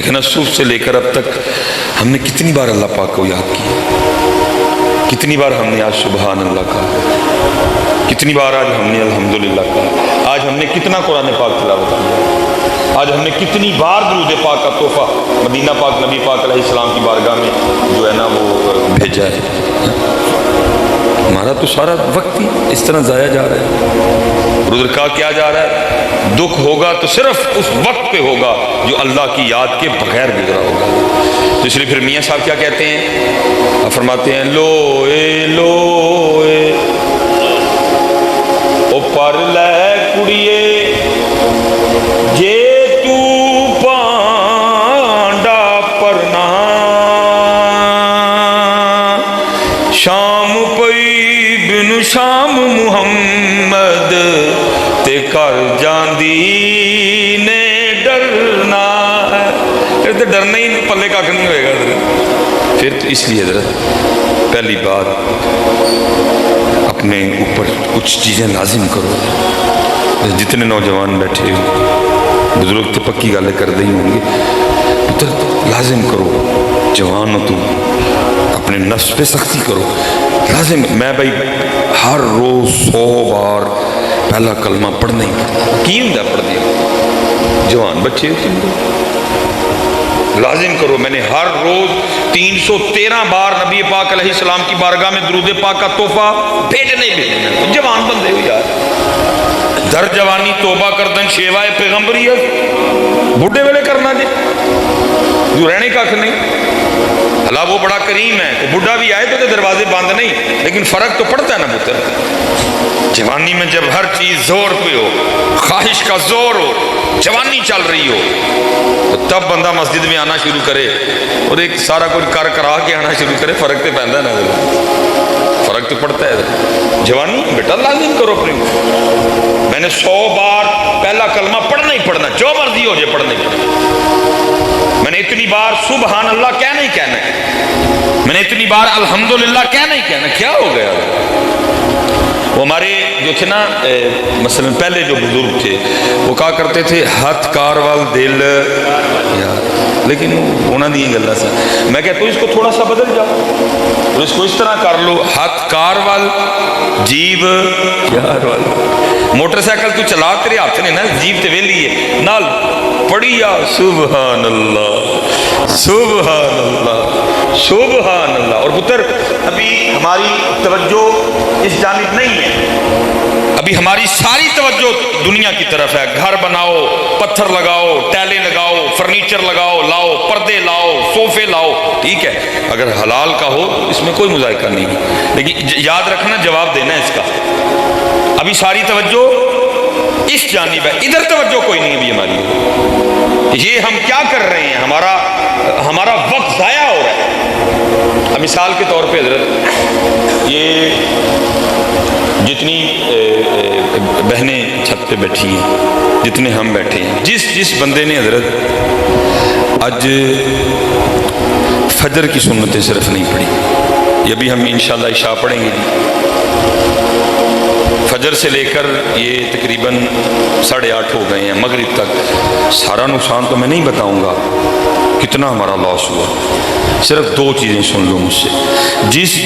دیکھنا صبح سے لے کر اب تک ہم نے کتنی بار اللہ پاک کو یاد کیا، کتنی بار ہم نے آج سبحان اللہ کہا، کتنی بار آج ہم نے الحمدللہ کہا، آج ہم نے کتنا قرآن پاک تلاوت کیا، آج ہم نے کتنی بار درود پاک کا تحفہ مدینہ پاک نبی پاک علیہ السلام کی بارگاہ میں جو ہے نا وہ بھیجا ہے۔ ہمارا تو سارا وقت ہی اس طرح ضائع جا رہا ہے۔ اور ادھر کہا کیا جا رہا ہے، دکھ ہوگا تو صرف اس وقت پہ ہوگا جو اللہ کی یاد کے بغیر گزرا ہوگا۔ تو اس لیے پھر میاں صاحب کیا کہتے ہیں، فرماتے ہیں لوئے لوئے او پر لے کڑیے جے تو پانڈا پرنا شام پئی بن شام محمد تے کر جاندی نے ڈرنا ہے۔ پھر تو ڈرنا ہی پلے کاک نہیں ہوئے گا حضرت۔ پھر تو اس لیے حضرت پہلی بات اپنے اوپر کچھ چیزیں لازم کرو۔ جتنے نوجوان بیٹھے ہو، بزرگ تو پکی گالیں کر دے ہی ہوں گے، پتر لازم کرو، جوان ہو تو اپنے نفس پہ سختی کرو لازم۔ میں بھائی ہر روز 100 بار پہلا کلمہ پڑھنا ہی پڑھنا کی ہوں پڑھ دیا، جوان بچے لازم کرو۔ میں نے ہر روز 313 بار نبی پاک علیہ السلام کی بارگاہ میں درود پاک کا تحفہ بھیجنے بھیجنا۔ جوان بندے ہو یار، در جوانی توبہ کردن شیوائے پیغمبریت، بڑھے ویلے کرنا جی جو رہنے کا نہیں۔ اللہ وہ بڑا کریم ہے، وہ بڑھا بھی آئے تو دروازے بند نہیں، لیکن فرق تو پڑتا ہے نا پتر۔ جوانی میں جب ہر چیز زور پہ ہو، خواہش کا زور ہو، جوانی چل رہی ہو، تو تب بندہ مسجد میں آنا شروع کرے اور ایک سارا کچھ کر کرا کے آنا شروع کرے، فرق تو پہنتا ہے نا، فرق تو پڑتا ہے۔ جوانی بیٹا لازم کرو اپنی۔ میں نے 100 بار پہلا کلمہ پڑھنا ہی پڑھنا، جو مرضی ہو جائے پڑھنا ہی پڑھنا۔ میں نے اتنی بار سبحان اللہ کہنا ہی کہنا ہے، میں نے اتنی بار الحمدللہ کہنا ہی کہنا۔ کیا ہو گیا؟ وہ ہمارے جو تھے نا مثلا پہلے جو بزرگ تھے وہ کہا کرتے تھے ہاتھ کار وال دل یار، لیکن ہونا نہیں گلا سا۔ میں کہتا ہوں اس کو تھوڑا سا بدل جاؤ اور اس کو اس طرح کر لو، ہاتھ کار وال جیب یار وال۔ موٹر سائیکل تو چلا تیرے ہاتھ نے نا، جیب تے ویلی ہے نال پڑھیا سبحان اللہ سبحان اللہ سبحان اللہ۔ اور پتر ابھی ہماری توجہ اس جانب نہیں ہے، ابھی ہماری ساری توجہ دنیا کی طرف ہے۔ گھر بناؤ، پتھر لگاؤ، ٹیلیں لگاؤ، فرنیچر لگاؤ، لاؤ پردے لاؤ، صوفے لاؤ، ٹھیک ہے اگر حلال کا ہو اس میں کوئی مذائقہ نہیں، لیکن یاد رکھنا جواب دینا ہے اس کا۔ ابھی ساری توجہ اس جانب ہے، ادھر توجہ کوئی نہیں ابھی ہماری۔ یہ ہم کیا کر رہے ہیں، ہمارا وقت ضائع ہو رہا ہے۔ اب مثال کے طور پہ حضرت یہ جتنی بہنیں چھت پہ بیٹھی ہیں، جتنے ہم بیٹھے ہیں، جس بندے نے حضرت آج فجر کی سنتیں صرف نہیں پڑھی، یہ بھی ہم انشاءاللہ عشاء پڑھیں گے جی، فجر سے لے کر یہ تقریباً 8:30 ہو گئے ہیں مغرب تک، سارا نقصان تو میں نہیں بتاؤں گا کتنا ہمارا لاس ہوا، صرف 2 چیزیں سن لو مجھ سے۔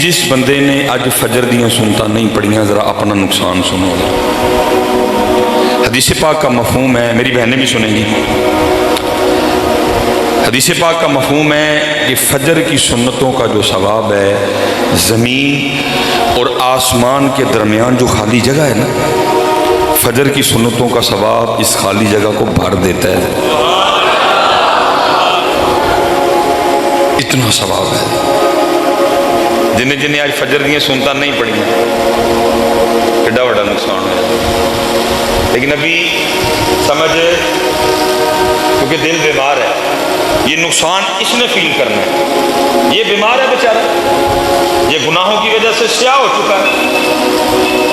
جس بندے نے آج فجر دیاں سنتا نہیں پڑھیاں ذرا اپنا نقصان سنو۔ حدیث پاک کا مفہوم ہے، میری بہنیں بھی سنیں گی، حدیث پاک کا مفہوم ہے کہ فجر کی سنتوں کا جو ثواب ہے زمین اور آسمان کے درمیان جو خالی جگہ ہے نا، فجر کی سنتوں کا ثواب اس خالی جگہ کو بھر دیتا ہے، اتنا ثواب ہے۔ جنہیں آج فجر دیاں سنتا نہیں پڑی ایڈا بڑا نقصان ہے، لیکن ابھی سمجھ کیونکہ دل بیمار ہے، یہ نقصان اس نے فیل کرنا ہے، یہ بیمار ہے بیچارہ، یہ گناہوں کی وجہ سے سیاہ ہو چکا ہے،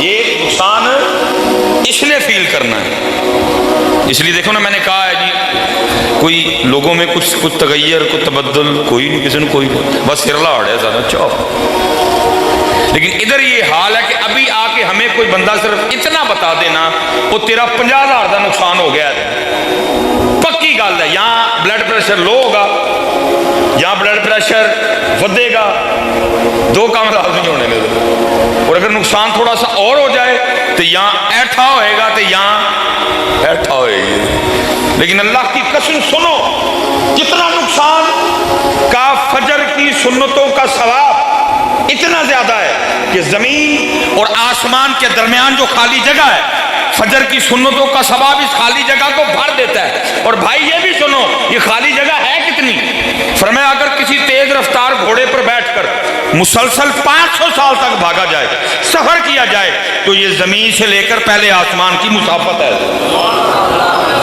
یہ نقصان اس نے فیل کرنا ہے۔ اس لیے دیکھو نا، میں نے کہا ہے جی کوئی لوگوں میں کچھ تغیر، کچھ تبدل کوئی نہیں، کسی نے کوئی بس ہرلا اڑیا زیادہ چاہ، لیکن ادھر یہ حال ہے کہ ابھی آ کے ہمیں کوئی بندہ صرف اتنا بتا دینا وہ تیرا 50,000 کا نقصان ہو گیا ہے، پکی گل ہے، یہاں بلڈ پریشر لو ہوگا، یہاں بلڈ پریشر ودے گا، دو کام لازمی ہونے لگے، اور اگر نقصان تھوڑا سا اور ہو جائے تو یہاں ایٹھا ہوئے گا تو یہاں ایٹھا ہوئے گی۔ لیکن اللہ کی قسم سنو، جتنا نقصان کا فجر کی سنتوں کا ثواب اتنا زیادہ ہے کہ زمین اور آسمان کے درمیان جو خالی جگہ ہے، فجر کی سنتوں کا ثواب اس خالی جگہ کو بھر دیتا ہے۔ اور بھائی یہ بھی سنو، یہ خالی جگہ ہے کتنی؟ فرمایا اگر کسی تیز رفتار گھوڑے پر بیٹھ کر مسلسل 500 سال تک بھاگا جائے، سفر کیا جائے، تو یہ زمین سے لے کر پہلے آسمان کی مسافت ہے۔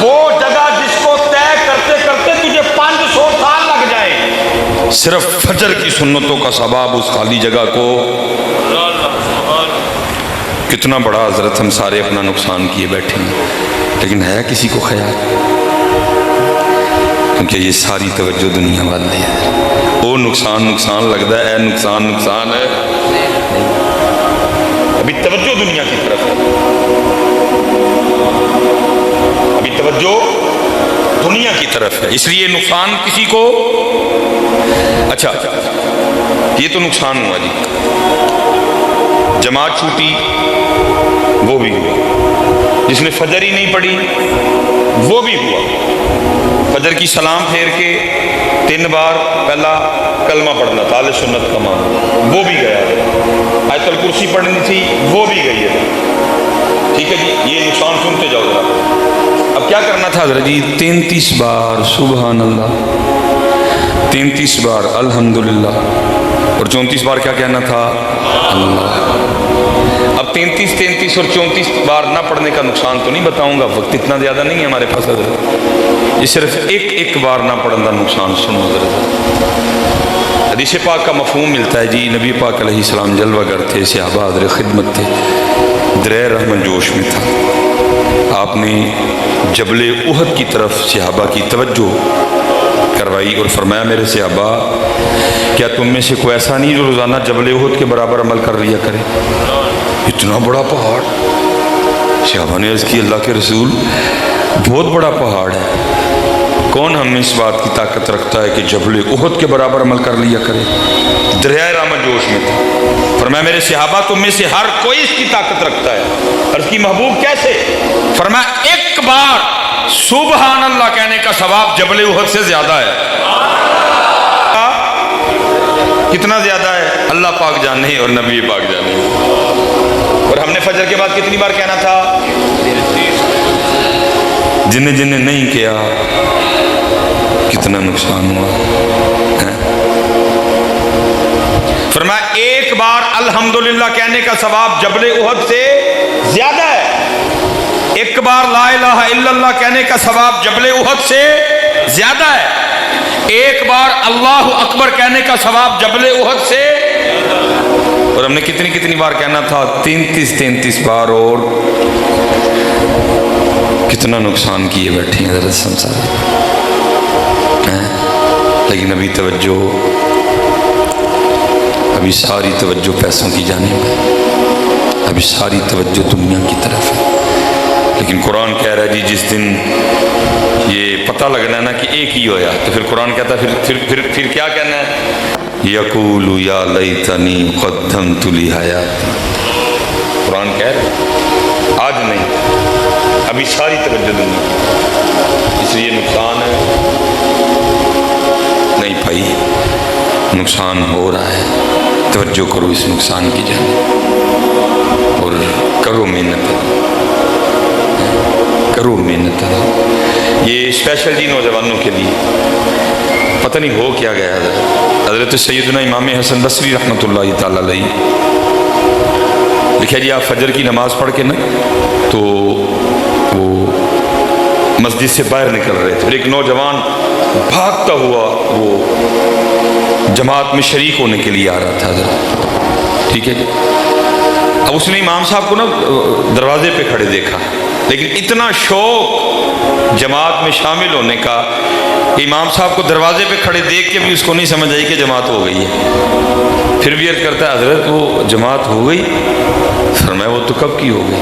وہ جگہ جس کو طے کرتے کرتے تجھے 500 سال لگ جائیں، صرف فجر کی سنتوں کا ثواب اس خالی جگہ کو۔ کتنا بڑا حضرت، ہم سارے اپنا نقصان کیے بیٹھے ہیں، لیکن ہے کسی کو خیال؟ کیونکہ یہ ساری توجہ دنیا والے ہے، وہ نقصان لگتا ہے، نقصان ہے، ابھی توجہ دنیا کی طرف ہے، ابھی توجہ دنیا کی طرف ہے، اس لیے نقصان کسی کو۔ اچھا یہ تو نقصان ہوا جی، جماعت چھوٹی وہ بھی ہوا، جس نے فجر ہی نہیں پڑھی وہ بھی ہوا، فجر کی سلام پھیر کے 3 بار پہلا کلمہ پڑھنا تھا، اہل سنت کا مان، وہ بھی گیا، آیت الکرسی پڑھنی تھی وہ بھی گئی ہے۔ ٹھیک ہے جی، یہ نقصان سنتے جاؤ ذرا۔ اب کیا کرنا تھا حضرت جی؟ 33 بار سبحان اللہ، 33 بار الحمدللہ، اور 34 بار کیا کہنا تھا؟ اللہ۔ اب 33 اور 34 بار نہ پڑھنے کا نقصان تو نہیں بتاؤں گا، وقت اتنا زیادہ نہیں ہے ہمارے پاس حضرت، یہ صرف ایک بار نہ پڑھنا نقصان سنو حضرت۔ حدیث پاک کا مفہوم ملتا ہے جی، نبی پاک علیہ السلام جلوہ گر تھے، صحابہ حاضر خدمت تھے، درہ رحمت جوش میں تھا، آپ نے جبل احد کی طرف صحابہ کی توجہ کروائی اور فرمایا میرے صحابہ کیا تم میں سے کوئی ایسا نہیں جو روزانہ جبل احد کے برابر عمل کر لیا کرے؟ اتنا بڑا پہاڑ، صحابہ نے عرض کی اللہ کے رسول بہت بڑا پہاڑ ہے، کون ہم میں اس بات کی طاقت رکھتا ہے کہ جبل احد کے برابر عمل کر لیا کرے؟ دریائے رحمت جوش میں تھا، فرمایا میرے صحابہ تم میں سے ہر کوئی اس کی طاقت رکھتا ہے۔ عرض کی محبوب کیسے؟ فرمایا ایک بار سبحان اللہ کہنے کا ثواب جبل احد سے زیادہ ہے۔ کتنا زیادہ ہے اللہ پاک جانے اور نبی پاک جانے۔ اور ہم نے فجر کے بعد کتنی بار کہنا تھا؟ جن نے نہیں کیا کتنا نقصان ہوا۔ فرمایا ایک بار الحمدللہ کہنے کا ثواب جبل احد سے زیادہ ہے، ایک بار لا الہ الا اللہ کہنے کا ثواب جبل احد سے زیادہ ہے، ایک بار اللہ اکبر کہنے کا ثواب جبل احد سے۔ اور ہم نے کتنی بار کہنا تھا؟ 33 بار، اور کتنا نقصان کیے بیٹھے ہیں حضرت سمسار۔ لیکن ابھی توجہ، ابھی ساری توجہ پیسوں کی جانب ہے، ابھی ساری توجہ دنیا کی طرف ہے۔ لیکن قرآن کہہ رہا ہے جی جس دن یہ پتہ لگنا ہے نا کہ ایک ہی ہویا، تو پھر قرآن کہتا ہے پھر کیا کہنا ہے؟ یقول یا لیتنی قدمت لحیاتی۔ قرآن کہہ رہا ہے آج نہیں، ابھی ساری توجہ دنیا، اس لیے نقصان ہے نہیں بھائی، نقصان ہو رہا ہے، توجہ کرو اس نقصان کی جانب اور کرو محنت، کرو محنت۔ یہ اسپیشل جی نوجوانوں کے لیے، پتہ نہیں ہو کیا گیا حضرت سیدنا امام حسن بصری رحمۃ اللہ تعالی علیہ لکھا جی آپ فجر کی نماز پڑھ کے نا تو وہ مسجد سے باہر نکل رہے تھے، ایک نوجوان بھاگتا ہوا وہ جماعت میں شریک ہونے کے لیے آ رہا تھا حضرت، ٹھیک ہے جی۔ اب اس نے امام صاحب کو نا دروازے پہ کھڑے دیکھا، لیکن اتنا شوق جماعت میں شامل ہونے کا، امام صاحب کو دروازے پہ کھڑے دیکھ کے بھی اس کو نہیں سمجھ آئی کہ جماعت ہو گئی ہے۔ پھر بھی عرض کرتا ہے حضرت وہ جماعت ہو گئی؟ فرمایا وہ تو کب کی ہو گئی،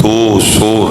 200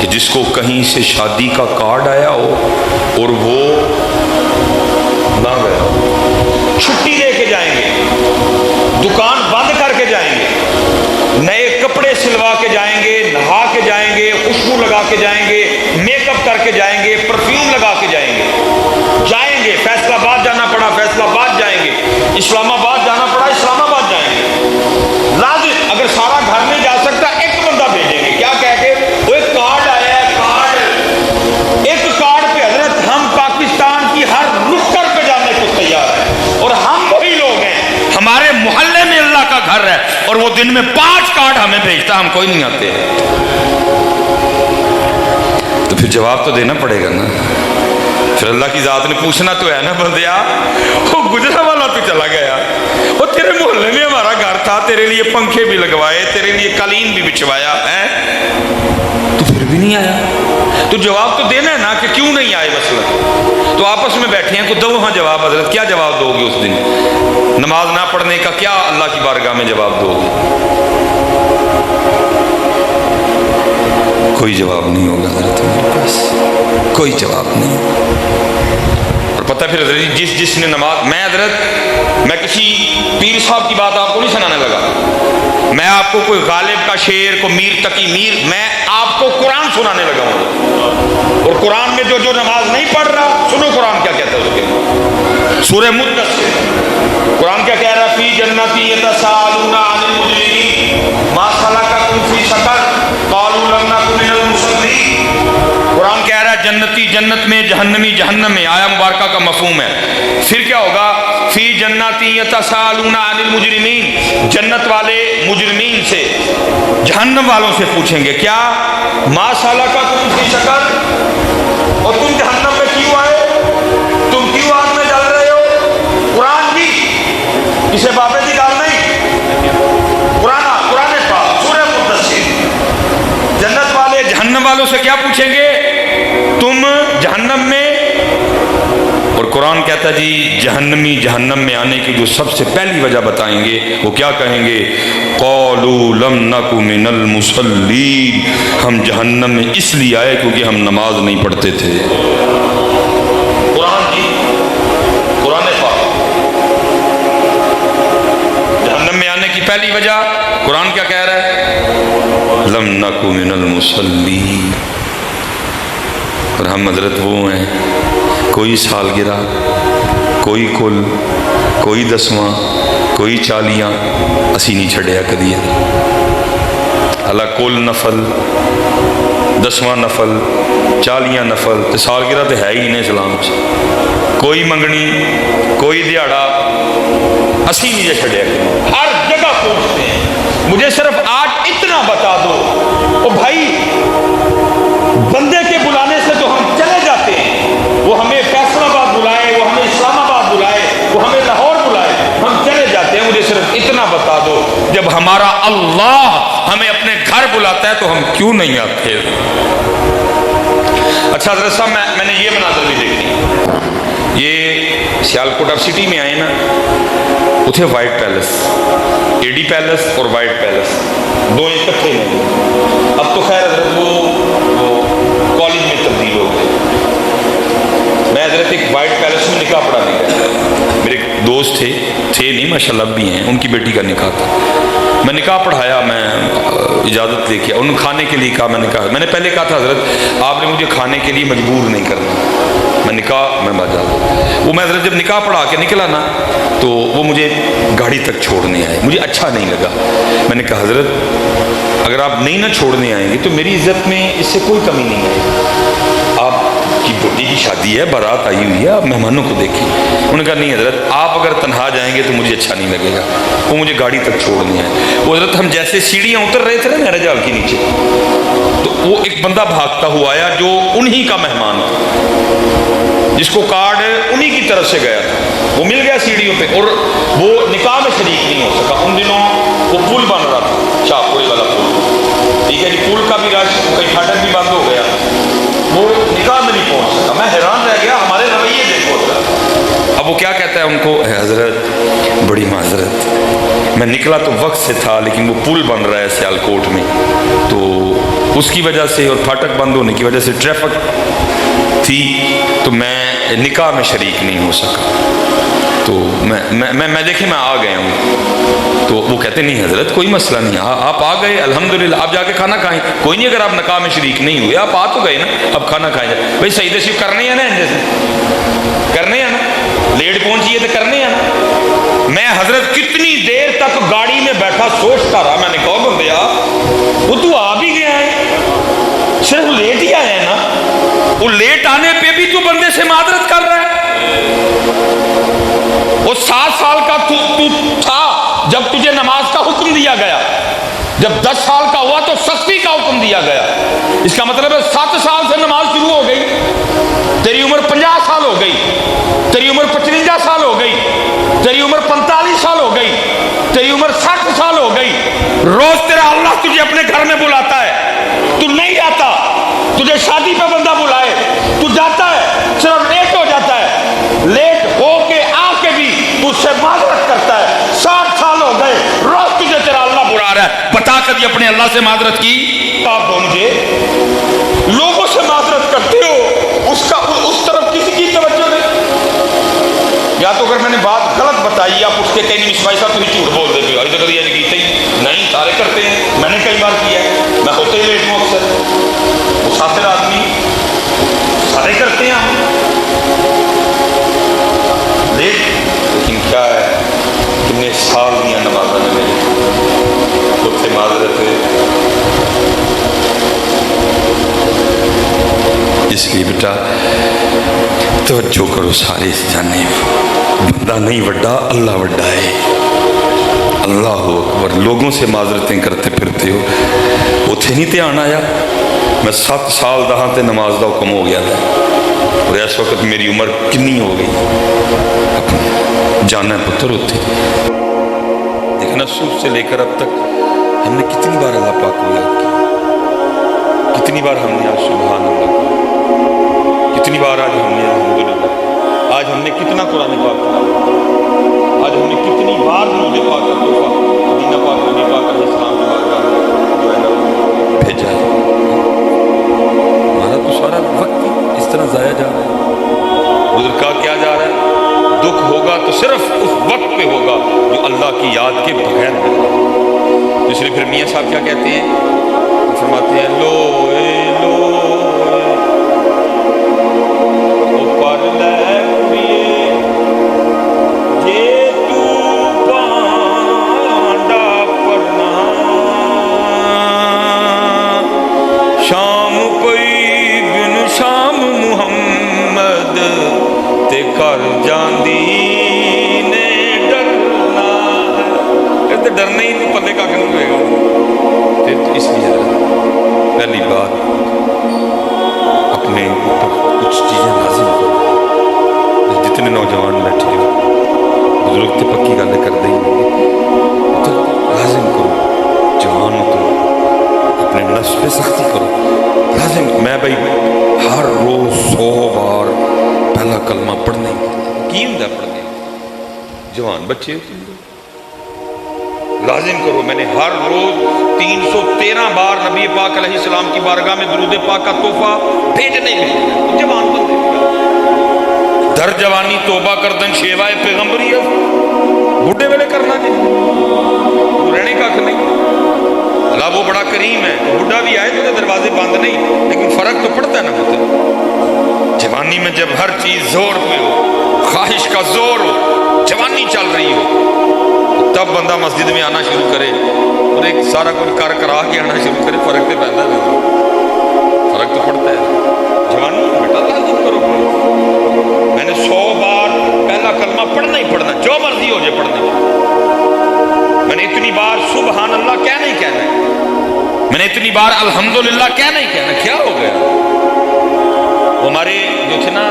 کہ جس کو کہیں سے شادی کا کارڈ آیا ہو اور وہ نہ گیا ہو، چھٹی دے کے جائیں گے، دکان بند کر کے جائیں گے، نئے کپڑے سلوا کے جائیں گے، نہا کے جائیں گے، خوشبو لگا کے جائیں گے، میک اپ کر کے جائیں گے، پرفیوم لگا کے جائیں گے، فیصل آباد جانا پڑا فیصل آباد جائیں گے، اسلام آباد جانا پڑا اسلام آباد جائیں گے، لازم۔ اگر سارا گھر نہیں جا سکتا ایک بندہ بھیجیں گے، کیا کہہ کے وہ ایک کارڈ آیا ہے، کارڈ، ایک کارڈ پہ حضرت ہم پاکستان کی ہر نکڑ پہ جانے کو تیار ہیں، اور ہم وہی لوگ ہیں، ہمارے محلے میں اللہ کا گھر ہے اور وہ دن میں 5 کارڈ ہمیں بھیجتا، ہم کوئی نہیں آتے ہیں۔ تو پھر جواب تو دینا پڑے گا نا، پھر اللہ کی ذات نے پوچھنا تو ہے نا، بندیا وہ گجرا والا تو چلا گیا، وہ تیرے محلے میں ہمارا گھر تھا، تیرے لیے پنکھے بھی لگوائے، تیرے لیے قالین بھی بچھوایا ہے، تو پھر بھی نہیں آیا، تو جواب تو دینا ہے نا کہ کیوں نہیں آئے مثلا۔ تو آپس میں بیٹھے ہیں، کو دو وہاں جواب، حضرت کیا جواب دو گے اس دن؟ نماز نہ پڑھنے کا کیا اللہ کی بارگاہ میں جواب دو گے؟ کوئی جواب نہیں ہوگا حضرت، میرے پاس کوئی جواب نہیں۔ اور پتہ پھر حضرت جس نے نماز، میں کسی پیر صاحب کی بات آپ کو نہیں سنانے لگا، میں آپ کو کوئی غالب کا شعر، کو میر تقی میر، میں آپ کو قرآن سنانے لگا ہوں، اور قرآن میں جو نماز نہیں پڑھ رہا، سنو قرآن کیا کہتا ہے اس کے، سورہ مدثر، قرآن کیا کہہ رہا ہے؟ فی جنتی یتساءلون عن المجرمین ما سلککم فی سقر قالوا لم نک من المصلین۔ قرآن کہہ رہا ہے جنتی جنت میں، جہنمی جہنم میں، آیا مبارکہ کا مفہوم ہے۔ پھر کیا ہوگا؟ فی جنتی یتساءلون عن المجرمین، جنت والے مجرمین سے، جہنم والوں سے پوچھیں گے کیا؟ ما سلککم فی سقر، اور تم جہنم میں کیوں آئے، تم کیوں آگ میں جل رہے ہو؟ قرآن بھی اسے بابے کی گال نہیں، قرآن پاک سورہ مدثر، جنت والے جہنم والوں سے کیا پوچھیں گے؟ تم جہنم میں، اور قرآن کہتا ہے جی جہنمی جہنم میں آنے کی جو سب سے پہلی وجہ بتائیں گے، وہ کیا کہیں گے؟ قالوا لم نک من المصلین، ہم جہنم میں اس لیے آئے کیونکہ ہم نماز نہیں پڑھتے تھے۔ قرآن جی، قرآن پاک، جہنم میں آنے کی پہلی وجہ قرآن کیا کہہ رہا ہے؟ لم نک من المصلین۔ اور ہم حضرت وہ ہیں، کوئی سالگرہ، کوئی کل، کوئی دسواں، کوئی چالیاں اسی نہیں چھڑیا کدی، اللہ کل نفل، دسواں نفل، چالیاں نفل، تو سالگرہ تو ہے ہی نہیں اسلام سے، کوئی منگنی، کوئی دیہڑا اسی نہیں چھڑیا کدی، ہر جگہ پہنچتے ہیں۔ مجھے صرف آج اتنا بتا دو، او بھائی بندے کے بلانے سے تو ہم چلے جاتے ہیں، وہ ہمیں فیصل آباد بلائے، وہ ہمیں اسلام آباد بلائے، وہ ہمیں لاہور بلائے، ہم چلے جاتے ہیں۔ مجھے صرف اتنا بتا دو، جب ہمارا اللہ ہمیں اپنے گھر بلاتا ہے تو ہم کیوں نہیں آتے؟ اچھا حضرت صاحب میں نے یہ مناظر بھی دیکھی، یہ سیالکوٹ آپ سٹی میں آئے نا، اتھے وائٹ پیلس، اے ڈی پیلس اور وائٹ پیلس دو اکٹھے ہیں، اب تو خیر حضرت وہ کالج میں تبدیل ہو گئے۔ میں حضرت ایک وائٹ پیلس میں نکاح پڑھانے گیا، میرے ایک دوست تھے نہیں ماشاءاللہ اب بھی ہیں، ان کی بیٹی کا نکاح تھا، میں نکاح پڑھایا، میں اجازت لے کے، انہوں نے کھانے کے لیے کہا، میں نے پہلے کہا تھا حضرت آپ نے مجھے کھانے کے لیے مجبور نہیں کرنا، میں نکاح میں بجا وہ میں حضرت جب نکاح پڑھا کے نکلا نا تو وہ مجھے گاڑی تک چھوڑنے آئے، مجھے اچھا نہیں لگا، میں نے کہا حضرت اگر آپ نہیں نہ چھوڑنے آئیں گے تو میری عزت میں اس سے کوئی کمی نہیں ہے، آپ کی بیٹی کی شادی ہے، بارات آئی ہوئی ہے، آپ مہمانوں کو دیکھیں۔ انہوں نے کہا نہیں حضرت آپ اگر تنہا جائیں گے تو مجھے اچھا نہیں لگے گا، وہ مجھے گاڑی تک چھوڑنے آئے۔ وہ حضرت ہم جیسے سیڑھیاں اتر رہے تھے نا میرج ہال کے نیچے، تو وہ ایک بندہ بھاگتا ہوا آیا جو انہی کا مہمان تھا، جس کو کارڈ انہی کی طرف سے گیا تھا، وہ مل گیا سیڑھیوں پہ، اور وہ نکاح میں شریک نہیں ہو سکا۔ ان دنوں وہ پل بن رہا تھا، شاہپورے والا پل، ٹھیک ہے جی، پل کا بھی رش، کئی پھاٹک بھی بند ہو گیا، وہ نکاح میں نہیں پہنچ سکا۔ میں حیران رہ گیا، ہمارے رویے دیکھو۔ اب وہ کیا کہتا ہے ان کو، حضرت بڑی معذرت، میں نکلا تو وقت سے تھا، لیکن وہ پل بن رہا ہے سیالکوٹ میں، تو اس کی وجہ سے اور پھاٹک بند ہونے کی وجہ سے ٹریفک تھی، تو میں نکاح میں شریک نہیں ہو سکا۔ تو میں دیکھیں میں آ گیا ہوں، تو وہ کہتے نہیں حضرت کوئی مسئلہ نہیں، آپ آ گئے الحمدللہ، آپ جا کے کھانا کھائیں، کوئی نہیں، اگر آپ نکاح میں شریک نہیں ہوئے آپ آ تو گئے نا، اب کھانا کھائیں جائے بھائی، صحیح نصیب کرنے ہیں نا، جیسے کرنے ہیں نا، لیٹ پہنچیے تو کرنے ہیں نا۔ میں حضرت کتنی دیر تک گاڑی میں بیٹھا سوچتا رہا، میں نے کہا بندیا وہ تو آ بھی گیا ہے، صرف لیٹ ہی آیا ہے نا، وہ لیٹ آنے پہ بھی تو بندے سے معذرت کر رہا ہے۔ وہ 7 سال کا تو تھا جب تجھے نماز کا حکم دیا گیا، جب 10 سال کا ہوا تو سستی کا حکم دیا گیا، اس کا مطلب ہے 7 سال سے نماز شروع ہو گئی، تیری عمر 50 سال ہو گئی، تیری عمر 55 سال ہو گئی، تیری عمر 45 سال ہو گئی، تیری عمر 60 سال ہو گئی، روز تیرا اللہ تجھے اپنے گھر میں بلاتا ہے، تو نہیں آتا، تجھے شادی پہ بندہ بلائے تو جاتا ہے، صرف لیٹ ہو جاتا ہے، لیٹ ہو کے آ کے بھی تو اس سے معذرت کرتا ہے۔ 60 سال ہو گئے، روز تجھے تیرا اللہ بلا رہا ہے، بتا کبھی اپنے اللہ سے معذرت کی؟ آپ دو مجھے لوگوں سے معذرت کرتے ہو، اس طرف کسی کی توجہ نہیں، یا تو اگر میں نے بات غلط بتائی آپ اٹھ کے کہیں نہیں بھائی صاحب تمہیں جھوٹ بول دیتے ہو، ابھی تک یہ نہیں کی نہیں، سارے کرتے ہیں، میں نے کئی بار کیا ہے، میں ہوتے ہی لیٹ ہوں اکثر، مسافر آدمی سارے کرتے ہیں ہم لیٹ، لیکن کیا ہے کتنے سال دیا نمازہ نے میرے خود سے معذرت ہے۔ اس لیے بیٹا توجہ کرو، سارے جانے بندہ نہیں وڈا، اللہ وڈا ہے، اللہ اکبر۔ لوگوں سے معذرتیں کرتے پھرتے ہو، اتنے نہیں دھیان آیا میں 7 سال دہاں تے نماز دا حکم ہو گیا تھا، اور اس وقت میری عمر کنی ہو گئی، جانا ہے پتر ہوتے دیکھنا، صبح سے لے کر اب تک ہم نے کتنی بار اللہ پاک کو یاد کیا، کتنی بار ہم نے آج سبحان اللہ کہا، کتنی بار آج ہم نے الحمدللہ، آج ہم نے کتنا قرآن پاک پڑھا، آج ہم نے کتنی بار درود پاک کا تحفہ مدینہ پاک نبی پاک علیہ السلام کی بارگاہ میں جو ہے نا بھیجا ہے۔ ہمارا تو سارا وقت اس طرح ضائع جا رہا ہے، حضور کا کیا جا رہا ہے، دکھ ہوگا تو صرف اس وقت پہ ہوگا جو اللہ کی یاد کے بغیر ہوگا۔ اس لیے پھر میاں صاحب کیا کہتے ہیں، فرماتے ہیں لو لو اوپر لے پیے جے تو پانڈا پرنا شام کوئی بن شام محمد تے کر جاندی نے ڈرنا، تے ڈرنا ہی تو پلے کا نہیں ہوئے گا۔ اس لیے پہلی بات اپنے اوپر کچھ چیزیں لازم کرو، جتنے نوجوان بیٹھے ہو بزرگ تو پکی گلیں کر دیں تو لازم کرو، جوان ہو تو اپنے نفس پہ سختی کرو، لازم۔ میں بھائی ہر روز 100 بار پہلا کلمہ پڑھنے کی ہوں پڑھنے، جوان بچے لازم کرو۔ میں نے ہر روز 313 بار نبی پاک علیہ السلام کی بارگاہ میں درود پاک کا تحفہ بھیجنے میں، جوان بندے در جوانی توبہ کردن شیوائے پیغمبری ہے، بڈھے ویلے کرنا جی رہنے کا نہیں۔ اللہ وہ بڑا کریم ہے، بڈھا بھی آئے تو دروازے بند نہیں، لیکن فرق تو پڑتا ہے نا پتہ۔ جوانی میں جب ہر چیز زور پہ ہو، خواہش کا زور ہو، جوانی چل رہی ہو، تب بندہ مسجد میں آنا شروع کرے اور ایک سارا کچھ کر کرا کے آنا شروع کرے، فرق تو پیدا ہے، فرق تو پڑتا ہے۔ جوانی بیٹا لازم کرو، میں نے 100 بار پہلا کلمہ پڑھنا ہی پڑھنا، جو مرضی ہو جائے پڑھنا۔ میں نے اتنی بار سبحان اللہ کہنا ہی کہنا ہے، میں نے اتنی بار الحمدللہ کہنا ہی کہنا۔ کیا ہو گیا؟ ہمارے جو تھے نا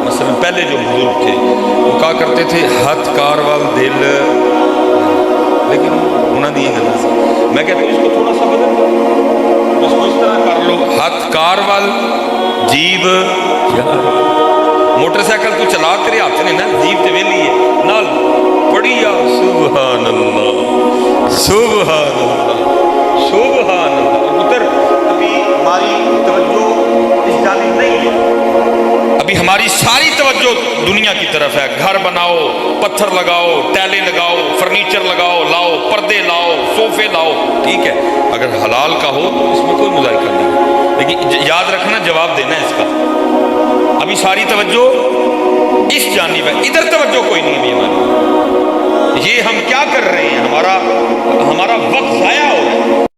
مثلا پہلے جو بزرگ تھے وہ کہا کرتے تھے ہاتھ کار وال دل، لیکن انہوں نے یہ گلا سی، میں کہتا ہوں اس کو تھوڑا سا بدل دو، اس کو اس طرح کر لو، ہاتھ کار وال جیب یار، موٹر سائیکل تو چلا تیرے ہاتھ نے نا، جیب تے ویلی ہے نال پڑھی یا سبحان اللہ، سبحان اللہ، سبحان اللہ۔ اور پتر ابھی ہماری توجہ اس جانب نہیں ہے، ابھی ہماری ساری توجہ دنیا کی طرف ہے۔ گھر بناؤ، پتھر لگاؤ، ٹیلیں لگاؤ، فرنیچر لگاؤ، لاؤ، پردے لاؤ، صوفے لاؤ، ٹھیک ہے، اگر حلال کا ہو تو اس میں کوئی مذائقہ نہیں، لیکن یاد رکھنا جواب دینا ہے اس کا۔ ابھی ساری توجہ اس جانب ہے، ادھر توجہ کوئی نہیں ابھی ہماری۔ یہ ہم کیا کر رہے ہیں؟ ہمارا وقت ضائع